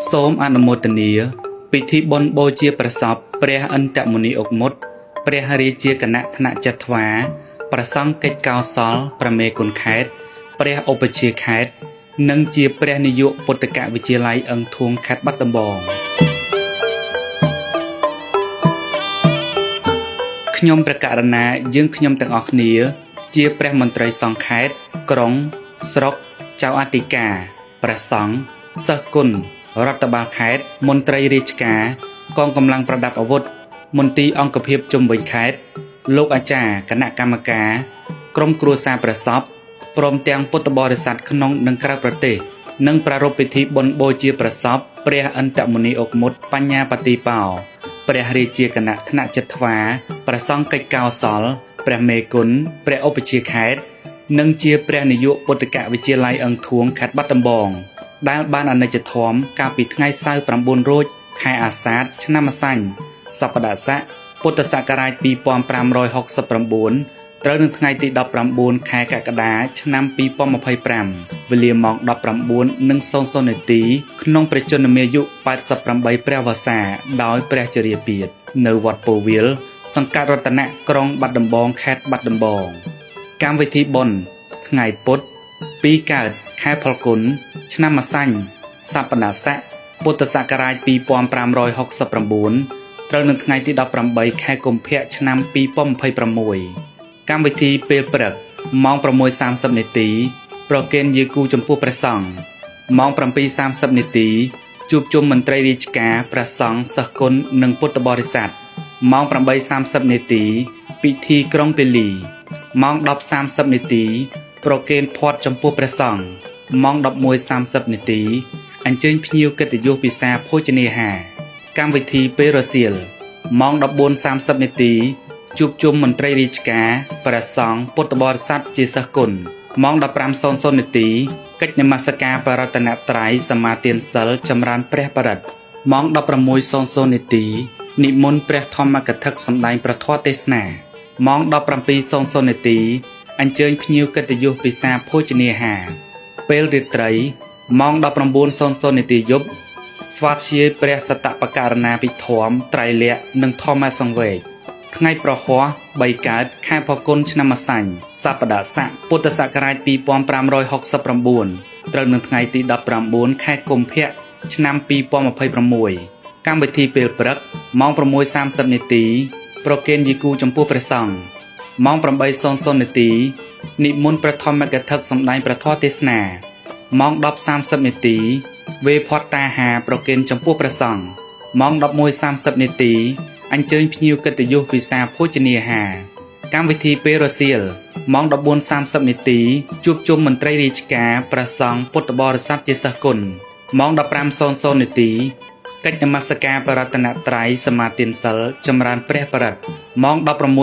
សូមអនុមោទនាពិធីបុណ្យបូជាប្រសពព្រះអន្តមុនីអុកមុតព្រះរាជាគណៈថ្នាក់ចត្វាប្រសង់កិច្ចកោសលប្រមេគុណខេត្តព្រះឧបជាខេត្តនិងជាព្រះនាយកពុទ្ធកវិទ្យាល័យអង្គធួងខេត្តបាត់ដំបងខ្ញុំព្រះករណាយើងខ្ញុំទាំងអស់គ្នាជាព្រះមន្ត្រីសង្ឃខេត្តក្រុងស្រុកចៅអធិការព្រះសង្ឃសិស្សគុណរដ្ឋបាលខេត្តមន្ត្រីរាជការកងកម្លាំងប្រដាប់អាវុធមន្ទីរអង្គភាពជុំវិញខេត្តលោកអាចារ្យគណៈកម្មការក្រុមគ្រួសារព្រះសពព្រមទាំងពុទ្ធបរិស័ទក្នុងនិងក្រៅប្រទេសនិងប្រារព្ធពិធីបុណ្យបូជាព្រះសពព្រះអន្តមុនីអុកមុតបញ្ញាបតិបោព្រះរាជាគណៈថ្នាក់ចត្វាព្រះសង្ឃកិច្ចកោសលព្រះមេគុណព្រះឧបជាខេត្តនិងជាព្រះនាយកពុទ្ធកវិទ្យាល័យអង្គធួងខេត្តបាត់ដំបងដែលបានអនិច្ចធម្មកាលពីថ្ងៃសៅរ៍9រោចខែអាសាឍឆ្នាំម្សាញ់សប្តាហ៍ស័កពុទ្ធសករាជ2569ត្រូវនឹងថ្ងៃទី19ខែកក្កដាឆ្នាំ2025វេលាម៉ោង 19:00 នាទីក្នុងព្រះជន្មាយុ88ព្រះវស្សាដោយព្រះជរាពាធនៅវត្តពោធិ៍វាលសង្កាត់រតនៈក្រុងបាត់ដំបងខេត្តបាត់ដំបងកម្មវិធីបុណ្យថ្ងៃពុទ្ធ2កើតខែផលគុណឆ្នាំម្សាញ់សប្តាហ៍ស័កពុទ្ធសករាជ2569ត្រូវនឹងថ្ងៃទី18ខែកុម្ភៈឆ្នាំ2026កម្មវិធីពេលព្រឹកម៉ោង 6:30 នាទីប្រគេនយាគូចំពោះព្រះសង្ឃម៉ោង 7:30 នាទីជួបជុំមន្ត្រីរាជការព្រះសង្ឃសិស្សគុណនិងពុទ្ធបរិស័ទម៉ោង 8:30 នាទីពិធីក្រុងពាលីម៉ោង 10:30 នាទីប្រគេនភ័ត្ត្រចំពោះព្រះសង្ឃម៉ោង 11:30 នាទីអញ្ជើញភ្ញៀវកិត្តិយសពិសាភោជនាហារកម្មវិធីពេលរសៀលម៉ោង 14:30 នាទីជួបជុំមន្ត្រីរាជការព្រះសង្ឃពុទ្ធបរិស័ទជាសិស្សគុណម៉ោង 15:00 នាទីកិច្ចនមស្ការបរតនត្រ័យសមាទានសិលចម្រើនព្រះបរិត្តម៉ោង 16:00 នាទីនិមន្តព្រះធម្មកថាសម្ដែងព្រះធម៌ទេសនាម៉ោង 17:00 នាទីអញ្ជើញភ្ញៀវកិត្តិយសពិសាភោជនាហារពេលរាត្រីម៉ោង 19:00 នាទីយប់ស្វាធ្យាយព្រះសតបករណាភិធម្មត្រៃលក្ខណ៍និងធម្មសង្វេគថ្ងៃប្រហ័ស3កើតខែផល្គុនឆ្នាំម្សាញ់សប្តាហ៍ស័កពុទ្ធសករាជ2569ត្រូវនឹងថ្ងៃទី19ខែកុម្ភៈឆ្នាំ2026កម្មវិធីពេលព្រឹកម៉ោង 6:30 នាទីប្រគេនយាគូចំពោះព្រះសង្ឃម៉ោង 8:00 នាទីនិមន្តព្រះធម្មកថាសម្ដែងព្រះធម៌ទេសនាម៉ោង 10:30 នាទីវេភ័ត្តាហារប្រគេនចំពោះព្រះសង្ឃម៉ោង 11:30 នាទីអញ្ជើញភ្ញៀវកិត្តិយសពិសាភោជនាហារកម្មវិធីពេលរសៀលម៉ោង 14:30 នាទីជួបជុំមន្ត្រីរាជការព្រះសង្ឃពុទ្ធបរិស័ទជាសិស្សគុណម៉ោង 15:00 នាទីកិច្ចនមស្ការបរតនត្រ័យសមាទានសិលចម្រើនព្រះបរិត្តម៉ោង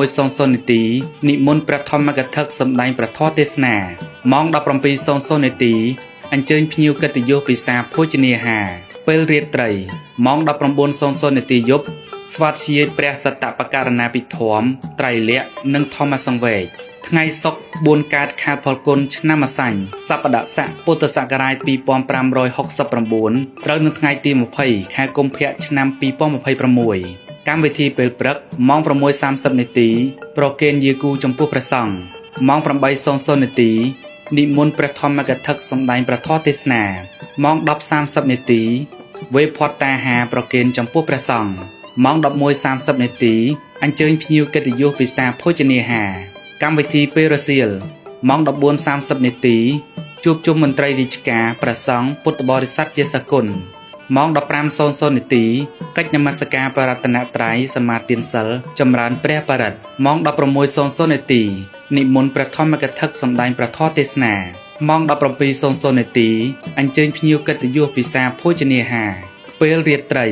16:00 នាទីនិមន្តព្រះធម្មកថាសម្ដែងព្រះធម៌ទេសនាម៉ោង 17:00 នាទីអញ្ជើញភ្ញៀវកិត្តិយសពិសាភោជនាហារពេលរាត្រីម៉ោង 19:00 នាទីយប់ស្វាធ្យាយព្រះសតបករណាភិធម្មត្រៃលក្ខណ៍និងធម្មសង្វេគថ្ងៃសុក្រ4កើតខែផលគុណឆ្នាំម្សាញ់សប្តាហ៍ស័កពុទ្ធសករាជ2569ត្រូវនឹងថ្ងៃទី20ខែកុម្ភៈឆ្នាំ2026កម្មវិធីពេលព្រឹកម៉ោង 6:30 នាទីប្រគេនយាគូចំពោះព្រះសង្ឃម៉ោង 8:00 នាទីនិមន្តព្រះធម្មកថាសម្ដែងព្រះធម៌ទេសនាម៉ោង 10:30 នាទីវេភ័ត្តាហារប្រគេនចំពោះព្រះសង្ឃម៉ោង 11:30 នាទីអញ្ជើញភ្ញៀវកិត្តិយសពិសាភោជនាហារកម្មវិធីពេលរសៀលម៉ោង 14:30 នាទីជួបជុំមន្ត្រីរាជការព្រះសង្ឃពុទ្ធបរិស័ទជាសិស្សគុណម៉ោង 15:00 នាទីកិច្ចនមស្ការបរតនត្រ័យសមាទានសិលចម្រើនព្រះបរិត្តម៉ោង 16:00 នាទីនិមន្តព្រះធម្មកថាសម្ដែងព្រះធម៌ទេសនាម៉ោង 17:00 នាទីអញ្ជើញភ្ញៀវកិត្តិយសពិសាភោជនាហារពេលរាត្រី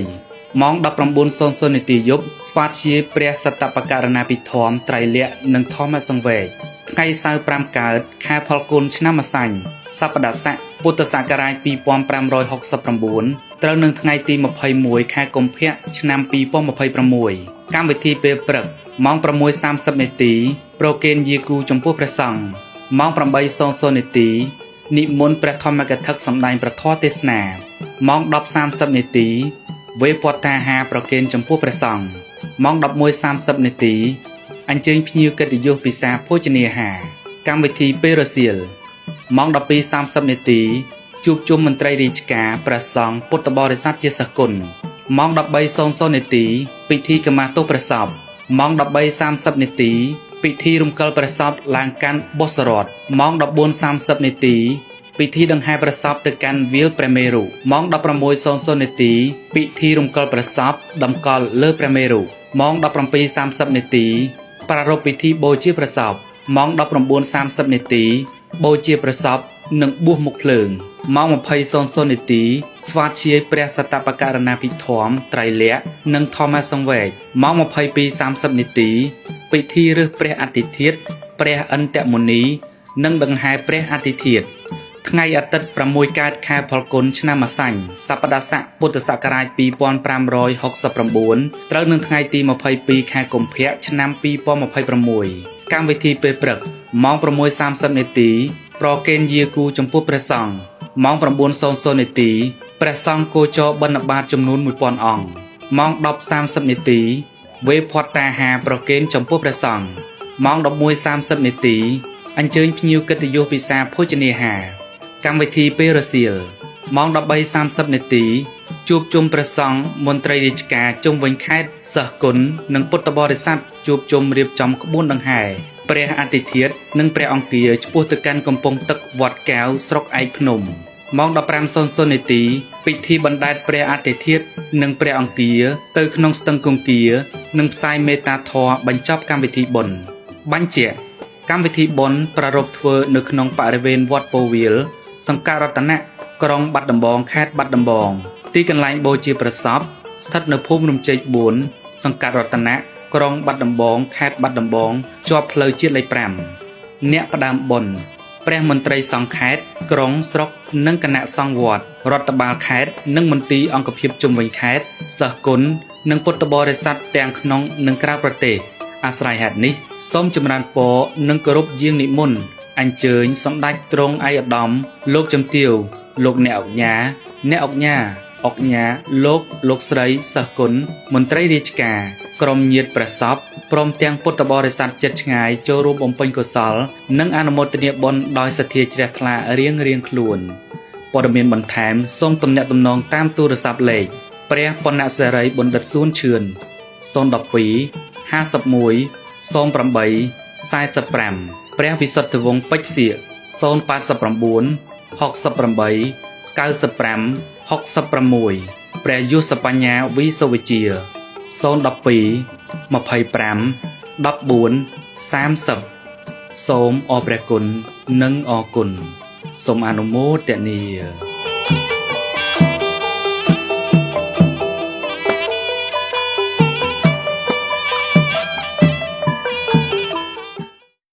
ម៉ោង 19:00 នាទីយប់ស្វាធ្យាយព្រះសតបករណាភិធម្មត្រៃលក្ខណ៍និងធម្មសង្វេគថ្ងៃសៅរ៍5កើតខែផលគុណឆ្នាំម្សាញ់សប្តាហ៍ស័កពុទ្ធសករាជ2569ត្រូវនឹងថ្ងៃទី21ខែកុម្ភៈឆ្នាំ2026កម្មវិធីពេលព្រឹកម៉ោង 6:30 នាទីប្រគេនយាគូចំពោះព្រះសង្ឃម៉ោង 8:00 នាទីនិមន្តព្រះធម្មកថាសម្ដែងព្រះធម៌ទេសនា ម៉ោង 10:30 នាទីវេពតតាហាប្រគេនចំពោះព្រះសង្ឃម៉ោង 11:30 នាទីអញ្ជើញភ្ញៀវកិត្តិយសពិសាភោជនាហារកម្មវិធីពេលរសៀលម៉ោង 12:30 នាទីជួបជុំមន្ត្រីរាជការព្រះសង្ឃពុទ្ធបរិស័ទជាសិស្សគុណម៉ោង 13:00 នាទីពិធីកម្មទោសព្រះសពម៉ោង 13:30 នាទីពិធីរំកិលព្រះសពឡើងកាន់បុស្សរតម៉ោង 14:30 នាទីពិធីដង្ហែព្រះសពទៅកាន់វាលព្រះមេរុម៉ោង 16:00 នាទីពិធីរំកិលព្រះសពតម្កល់លើព្រះមេរុម៉ោង 17:30 នាទីប្រារព្ធពិធីបូជាព្រះសពម៉ោង 19:30 នាទីបូជាព្រះសពនិងបួសមុខភ្លើងម៉ោង 20:00 នាទីស្វាធ្យាយព្រះសតបករណាភិធម្មត្រៃលក្ខណ៍និងធម្មសង្វេគម៉ោង 22:30 នាទីពិធីរើសព្រះអធិធាតុព្រះឥន្ទមុនីនិងដង្ហែព្រះអធិធាតុថ្ងៃអាទិត្យ6កើតខែផលគុណឆ្នាំម្សាញ់សប្តាហ៍ស័កពុទ្ធសករាជ2569ត្រូវនឹងថ្ងៃទី22ខែកុម្ភៈឆ្នាំ2026កម្មវិធីពេលព្រឹកម៉ោង 6:30 នាទីប្រគេនយាគូចំពោះព្រះសង្ឃម៉ោង 9:00 នាទីព្រះសង្ឃគោចរបិណ្ឌបាតចំនួន 1000 អង្គម៉ោង 10:30 នាទីវេផតតាហារប្រគេនចំពោះព្រះសង្ឃម៉ោង 11:30 នាទីអញ្ជើញភ្ញៀវកិត្តិយសពិសាភោជនាហារកម្មវិធីពេលរសៀលម៉ោង 13:30 នាទីជួបជុំព្រះសង្ឃមន្ត្រីរាជការជុំវិញខេត្តសិស្សគុណនិងពុទ្ធបរិស័ទជួបជុំរៀបចំក្បួនដង្ហែព្រះអធិធាតុនិងព្រះអង្គាឆ្ពោះទៅកាន់កំពង់ទឹកវត្តកែវស្រុកឯកភ្នំម៉ោង 15:00 នាទីពិធីបណ្ដែតព្រះអធិធាតុនិងព្រះអង្គាទៅក្នុងស្ទឹងគង្គានិងផ្សាយមេត្តាធម៌បញ្ចប់កម្មវិធីបុណ្យបញ្ជាក់កម្មវិធីបុណ្យប្រារព្ធធ្វើនៅក្នុងបរិវេណវត្តពោវាលសង្កាត់រតនៈក្រុងបាត់ដំបងខេត្តបាត់ដំបងទីកន្លែងបូជាព្រះសពស្ថិតនៅភូមិរំជែក4សង្កាត់រតនៈក្រុងបាត់ដំបងខេត្តបាត់ដំបងជាប់ផ្លូវជាតិលេខ5អ្នកផ្ដើមបុណ្យព្រះមន្ត្រីសង្ឃខេត្តក្រុងស្រុកនិងគណៈសង្ឃវត្តរដ្ឋបាលខេត្តនិងមន្ទីរអង្គភាពជុំវិញខេត្តសិស្សគុណនិងពុទ្ធបរិស័ទទាំងក្នុងនិងក្រៅប្រទេសអាស្រ័យហេតុនេះសូមចម្រើនពរនិងគោរពយាងនិមន្តអញ្ជើញសម្ដេចទ្រង់ឯកឧត្តមលោកជំទាវលោកអ្នកអង្គញាលោកស្រីសិស្សគុណមន្ត្រីរាជការក្រុមញាតិព្រះសពព្រមទាំងពុទ្ធបរិស័ទជិតឆ្ងាយចូលរួមបំពេញកុសលនិងអនុមោទនាបុណ្យដោយសទ្ធាជ្រះថ្លារៀងខ្លួនព័ត៌មានបន្ថែមសូមទំនាក់ទំនងតាមទូរស័ព្ទលេខព្រះបណ្ណសិរីបណ្ឌិតសួនឈឿន012 51 08 45ព្រះវិសុទ្ធវង្សពេជ្រសៀក089 68 95 66ព្រះយុសបញ្ញាវីសុវិជា012 25 14 30សូមអរព្រះគុណនិងអរគុណសូមអនុមោទនា